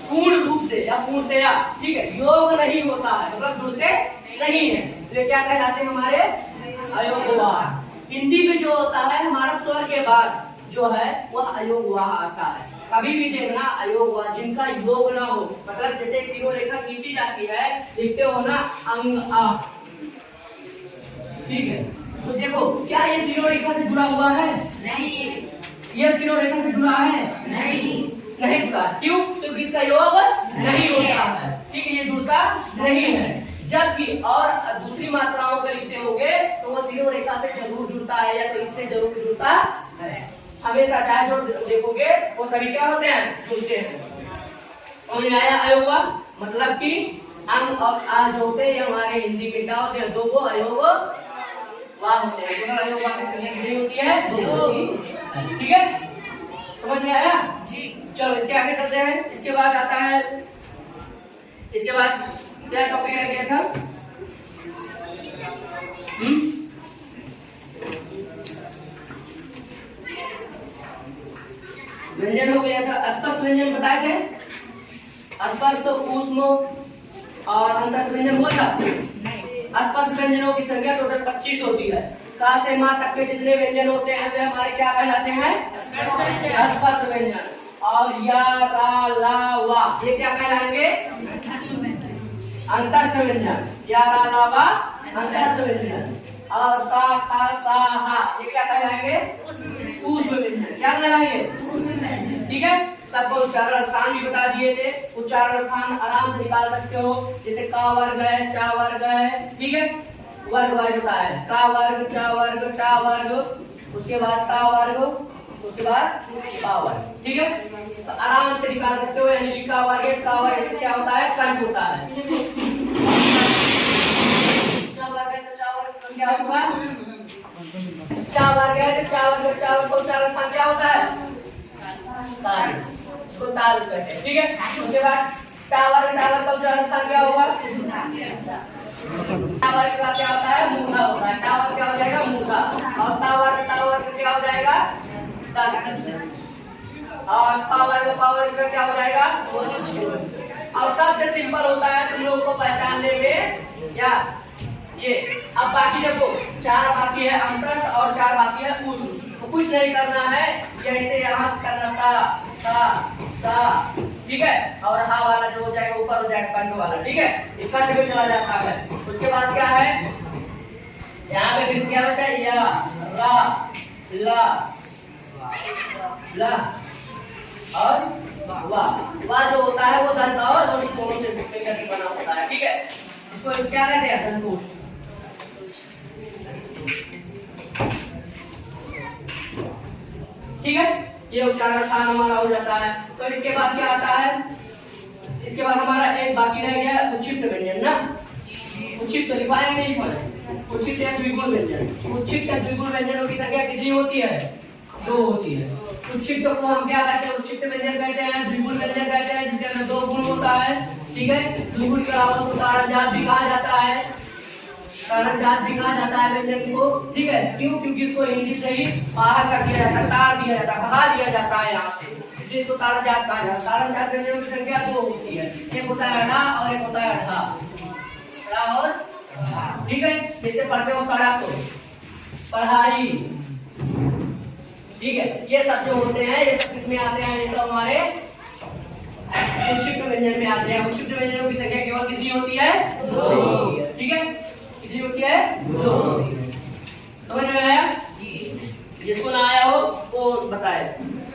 पूर्ण रूप से या पूर्णतया, ठीक है, योग नहीं होता है, मतलब जुड़ते नहीं है, तो क्या कहलाते हैं हमारे अयोगवाह। हिंदी में जो होता है हमारा स्वर के बाद जो है वह अयोगवाह आता है। कभी भी देखना अयोगवाह जिनका योग ना हो, मतलब जैसे एक सीधो रेखा खींची जाती है, लिखते हो ना अंग आ, ठीक है, तो देखो क्या ये सीधो रेखा से जुड़ा हुआ है? नहीं। ये सीधो रेखा से जुड़ा है? नहीं। नहीं जुड़ा। क्यों? क्योंकि इसका योग नहीं होता है, ठीक है, ये जुड़ता नहीं है। जबकि और दूसरी मात्राओं को लिखते होंगे तो वो सीधो रेखा से जरूर जुड़ता है या तो इससे जरूर जुड़ता है। हमेशा चाहे जो देखोगे वो सभी क्या होते हैं? जुड़ते हैं। समझ में आया अयोगवाह? मतलब कि अंग और आ जो होते हैं हमारे हिंदी के क्या होते हैं? दो को अयोगवाह होते हैं। दोनों अयोगवाह की संख्या कितनी होती है? दो। ठीक है, समझ में आया जी? चलो इसके आगे चलते हैं। इसके बाद आता है, इसके बाद क्या टॉपिक रह गया था? व्यंजन हो गया था। स्पर्श व्यंजन बताए थे, स्पर्श, ऊष्म और अंतस्थ व्यंजन हुआ था। स्पर्श व्यंजनों की संख्या टोटल 25 होती है। का से मां तक के जितने व्यंजन होते हैं वे हमारे क्या कहलाते हैं? स्पर्श व्यंजन। और या, रा, ला, वा ये क्या कहलाएंगे? अंतस्थ व्यंजन। या, रा, ला, वा अंतस्थ व्यंजन। और सा, खा, सा, हा ये क्या कहलाएंगे? ऊष्म व्यंजन। क्या कहलाएंगे? ठीक है, सबको उच्चारण स्थान भी बता दिए थे। उच्चारण स्थान आराम से निकाल सकते हो, जैसे का वर्ग है, चा वर्ग है, ठीक है, वर्ग वाइज होता है। का वर्ग, चा वर्ग, टा वर्ग, उसके बाद का वर्ग, उसके बाद पा वर्ग, ठीक है, तो आराम से निकाल सकते हो। यानी का वर्ग, का वर्ग क्या होता है? कंठ होता है। चा वर्ग है तो चा वर्ग क्या होगा? चा वर्ग है तो चा वर्ग, चा वर्ग को उच्चारण स्थान क्या होता है? ताल, उसको ताल कहते हैं, ठीक है। उसके बाद टावर, टावर का उच्चारण स्थान क्या होगा? टावर का क्या होता है? मूर्धा होता है। टावर क्या हो जाएगा? मूर्धा। और टावर, टावर का क्या हो जाएगा? ताल। और पावर, पावर का क्या हो जाएगा? और शब्द सिंपल होता है तुम लोगों को पहचानने में, क्या ये। अब बाकी देखो, चार बाकी है अंतस्थ और चार बाकी है ऊष्म। तो कुछ नहीं करना है, जैसे यहाँ से करना सा, सा, ठीक है, और हा वाला जो हो जाएगा ऊपर हो जाएगा कंठ वाला, ठीक है, इस कंठ में चला जाता है। उसके बाद क्या है? यहाँ पे फिर क्या बचा? या, रा, ला, ला और वा। वा जो होता है वो दंत और दोनों से मिलकर बना होता है, ठीक है। इसको क्या कहते हैं? दंतोष्ठ। ठीक है, ये उच्चारण स्थान हमारा हो जाता है। तो इसके बाद क्या आता है? इसके बाद हमारा एक बाकी रह गया उच्छिष्ट व्यंजन ना। उच्छिष्ट लिखवाएंगे नहीं पड़े। उच्छिष्ट या द्विगुण व्यंजन। उच्छिष्ट या द्विगुण व्यंजनों की संख्या कितनी होती है? दो होती है। उच्छिष्ट को हम क्या कहते हैं? उच्छिष्ट व्यंजन कहते हैं, द्विगुण व्यंजन कहते हैं, जिसके अंदर दो गुण होता है, ठीक है। द्विगुण के अलावा उसको ताड़नजात भी कहा जाता है, ताड़नजात भी कहा जाता है व्यंजन को, ठीक है। क्यों? क्योंकि इसको हिंदी से ही बाहर कर दिया जाता है, ताड़ दिया जाता है, भगा दिया जाता है यहाँ से, इसलिए इसको ताड़नजात कहा जाता है। ताड़नजात व्यंजनों की संख्या दो होती है, एक होता है अड़ा और एक होता है अढ़ा। अड़ा और, ठीक है, जिससे पढ़ते हो सड़क, पढ़ाई, ठीक है। ये सब जो होते हैं ये सब किसमें आते हैं? ये सब हमारे उच्छिष्ट व्यंजन में आते हैं। उच्छिष्ट व्यंजनों की संख्या केवल कितनी होती है? दो, ठीक है। कितनी होती है? दो। समझ में आया? जिसको ना आया हो वो बताए।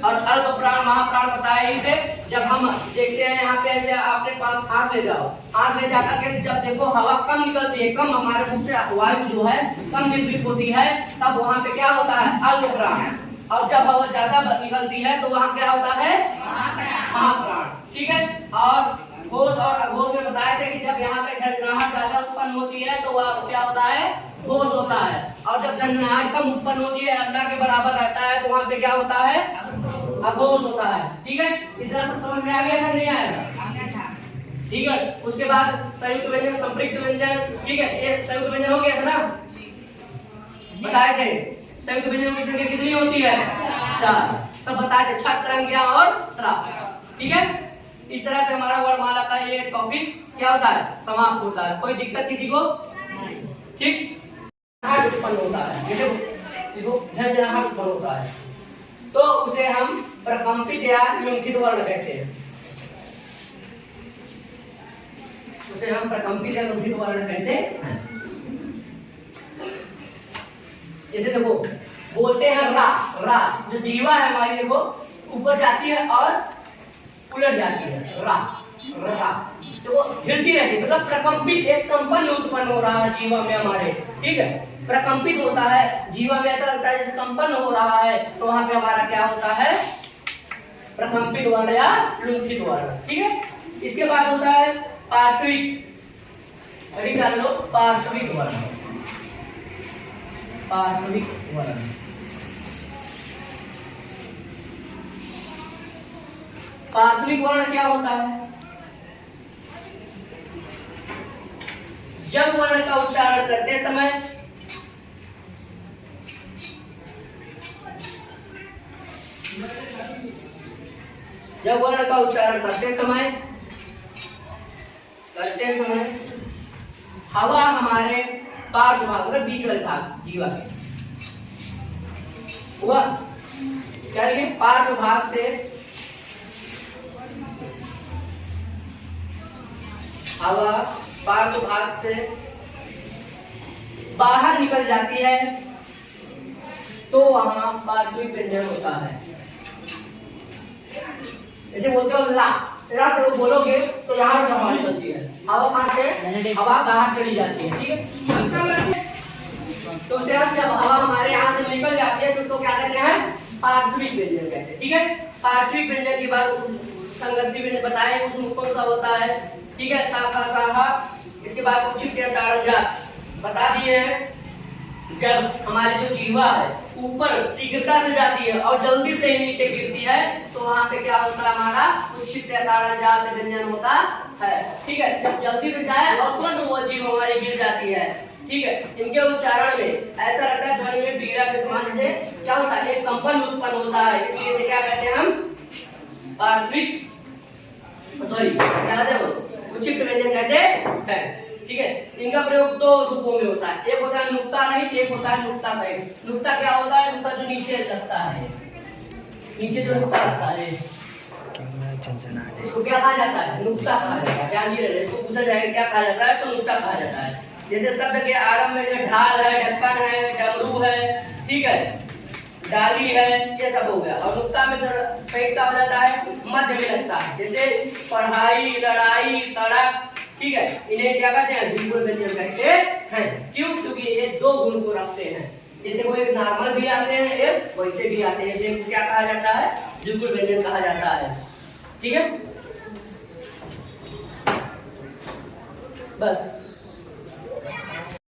और अल्प प्राण महाप्राण बताए ही थे। जब हम देखते हैं यहाँ पे ऐसे अपने पास हाथ ले जाओ, हाथ ले जाकर के जब देखो हवा कम निकलती है, कम हमारे मुख से वायु जो है कम निर्गत होती है, तब वहाँ पे क्या होता है? अल्प प्राण। और जब हवा ज्यादा निकलती है तो वहाँ क्या होता है? महाप्राण, ठीक है। और घोष और अघोष में बताए थे कि जब यहाँ पे झंझनाहट ज्यादा उत्पन्न होती है तो वह क्या होता है? घोष होता है। और जब झंझनाहट कम उत्पन्न होती है, अल्लाह के बराबर रहता है, तो वहाँ पे क्या होता है? अघोष होता है, ठीक है। इतना सब समझ में आ गया था? नहीं आया? ठीक है। उसके बाद संयुक्त व्यंजन, संपृक्त व्यंजन, ठीक है। ये संयुक्त व्यंजन हो गया था ना, बताए थे। संयुक्त व्यंजन की संख्या कितनी होती है? चार, सब बताए थे, छठ, त्रय और श्राप, ठीक है। इस तरह से हमारा वर्णमाला का ये टॉपिक क्या होता है, समाप्त होता है। कोई दिक्कत किसी को? ठीक, उत्पन्न होता है, जैसे देखो झंझनाहट उत्पन्न होता है तो उसे हम प्रकंपित या लुंठित वर्ण कहते हैं। उसे हम प्रकंपित या लुंठित वर्ण कहते हैं। जैसे देखो बोलते हैं रा, रा जो जीवा है हमारी देखो ऊपर जाती है और उलट जाती है, रा रा तो हिलती रहती है, मतलब प्रकंपित, एक कंपन उत्पन्न हो रहा है जीवा में हमारे, ठीक है, प्रकंपित होता है जीवा में, ऐसा लगता है जैसे कंपन हो रहा है, तो वहां पे हमारा क्या होता है, प्रकंपित वर्ण या लुंठित वर्ण, ठीक है। इसके बाद होता है पार्श्विक, अभी डाल लो पार्श्विक वर्ण, पार्श्विक वर्ण। पार्श्विक वर्ण क्या होता है? जब वर्ण का उच्चारण करते समय हवा हमारे पार्श्व भाग मतलब बीच वाले भाग जीवा के हुआ क्या, ये पार्श्व भाग से हवा पार्श्व भाग से बाहर निकल जाती है तो वहां पार्श्विक व्यंजन होता है। जैसे बोलते हो ला, ला तो बोलोगे तो यहाँ से हवा निकलती है, हवा कहाँ से, हवा बाहर चली जाती है, ठीक है। तो जब हवा हमारे यहाँ से निकल जाती है तो क्या कहते हैं, पार्श्विक व्यंजन कहते हैं, ठीक है। पार्श्विक व्यंजन के बाद संगति व्यंजन बताए उसमें कौन सा होता है, ठीक है, साखा साहा। इसके बाद उच्चित या ताड़नजात बता दिए हैं। जब हमारी जो जीवा है ऊपर शीघ्रता से जाती है और जल्दी से ही नीचे गिरती है तो वहां पे क्या होता है, हमारा उच्चित या ताड़नजात व्यंजन होता है, ठीक है। जब जल्दी से जाए और तुरंत वो जीव हमारी गिर जाती है, ठीक है। इनके उच्चारण में ऐसा लगता है ध्वनि में बीड़ा के समान से क्या होता है, एक कंपन उत्पन्न होता है, इसलिए इसे क्या कहते हैं हम, पार्श्विक, सॉरी क्या कहते हैं, उच्चित व्यंजन कहते हैं, ठीक है। इनका प्रयोग दो रूपों में होता है, एक होता है नुक्ता रहित, एक होता है नुक्ता सहित। नुक्ता क्या होता है, नुक्ता जो नीचे लगता है, नीचे जो नुक्ता लगता है इसको क्या कहा जाता है, नुक्ता कहा जाता है। ध्यान दिए, इसको पूछा जाएगा क्या कहा जाता है तो नुक्ता कहा जाता है। जैसे शब्द के आरंभ में जो ढाल है, ढक्कन है, डमरू है, ठीक है, डाली है, ये सब हो गया। और नुक्ता में सही क्या हो जाता है, मध्य में लगता है। जैसे पढ़ाई, लड़ाई, सड़क, ठीक है, इन्हें क्या कहते हैं, द्विगुण व्यंजन कहते हैं। क्यों? क्योंकि ये दो गुण को रखते हैं। जैसे कोई नॉर्मल भी आते हैं, एक वैसे भी आते हैं, इसे क्या कहा जाता है, द्विगुण व्यंजन कहा जाता है, ठीक है। बस